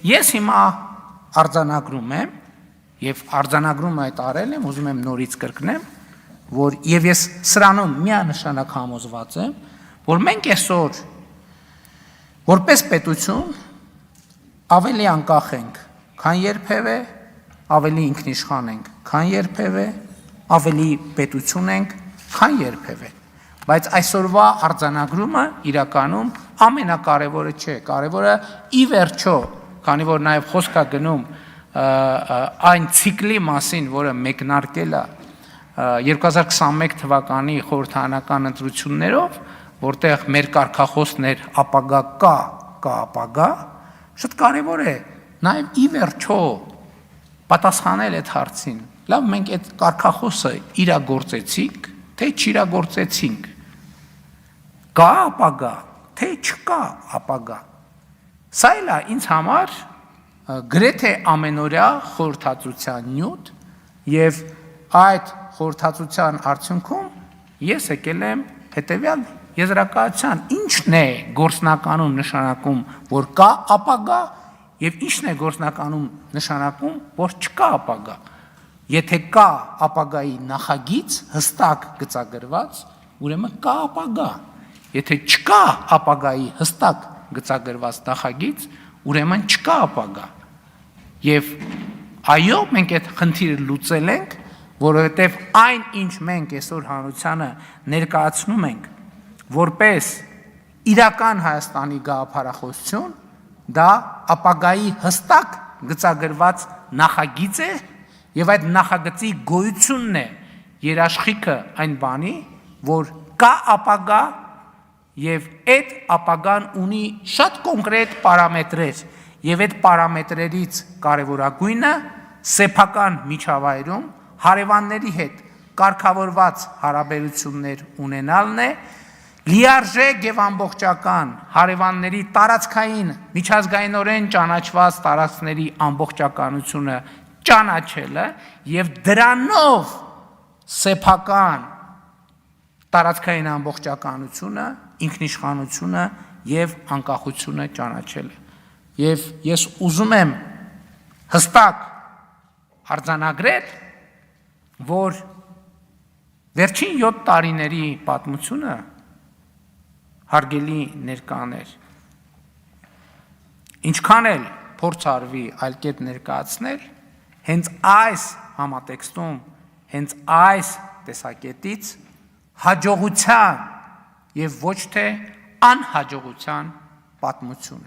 ես հիմա արձանագրում եմ եւ արձանագրումը այդ արել եմ, ուզում եմ նորից կրկնեմ, որ եւ ես սրանում միանշանակ համոզված եմ, որ մենք այսօր որպես պետություն ավելի անկախ ենք, քան երբևէ, ավելի ինքնիշխան ենք, քան երբևէ, ավելի պետություն ենք, քան երբևէ, բայց այսօրվա արձանագրումը իրականում ամենակարևորը չէ, կարևորը ի վերջո, քանի որ նաև խոսք է գնում այն ցիկլի մասին, որը մեկնարկել է 2021 թվականի խորհրդարանական ընտրություններով, որտեղ մեր կարգախոսն էր ապագա կա ապագա, շատ կարևոր է նաև ի վերջո պատասխանել այդ հարցին, լավ մենք այդ կարգախոսը իրագործեցինք, թե չիրագործեցինք, կա ապագա, թե չկա ապագա, սա էլ է ինձ համար գրեթե ամենօրյա խորհրդածության նյութ և այդ խորհրդածության արդյունքում ես եկել եմ հետևյալ եզրակացության, ինչն է գործնականում նշանակում, որ կա ապագա և ինչն է գործնականում նշանակում, որ չկա ապագա, եթե կա ապագայի նախագիծ հստակ գծագրված, ուրեմն կա ապագա, եթե չկա ապագայի հստակ գծագրված նախագիծ, ուրեմն չկա ապագա, և այո, մենք այդ խնդիրը լուծել ենք, որովհետև այն, ինչ մենք այսօր հանրությանը ներկայացնում ենք, որպես իրական Հայաստանի գաղափարախոսություն, դա ապագայի հստակ գծագրված նախագիծ է, և այդ նախագծի գոյությունն է երաշխիքը այն բանի, որ կա ապագա և այդ ապագան ունի շատ կոնկրետ պարամետրեր, և այդ պարամետրերից կարևորագույնը սեփական միջավայրում հարևանների հետ կարգավորված հարաբերություններ ունենալն է, լիարժեք և ամբողջական հարևանների տարածքային միջազգայինորեն ճանաչված տարածքների ամբողջականությունը ճանաչելը և դրանով սեփական տարածքային ամբողջականությունը, ինքնիշխանությունը և անկախությունը ճանաչելը։ Եվ ես ուզում եմ հստակ արձանագրել, որ վերջին 7 տարիների պատմությունը հարգելի ներկաներ, ինչքան էլ փորձ արվի այլ կերպ ներկայացնել, հենց այս համատեքստում, հենց այս տեսակետից հաջողության և ոչ թե անհաջողության պատմություն է։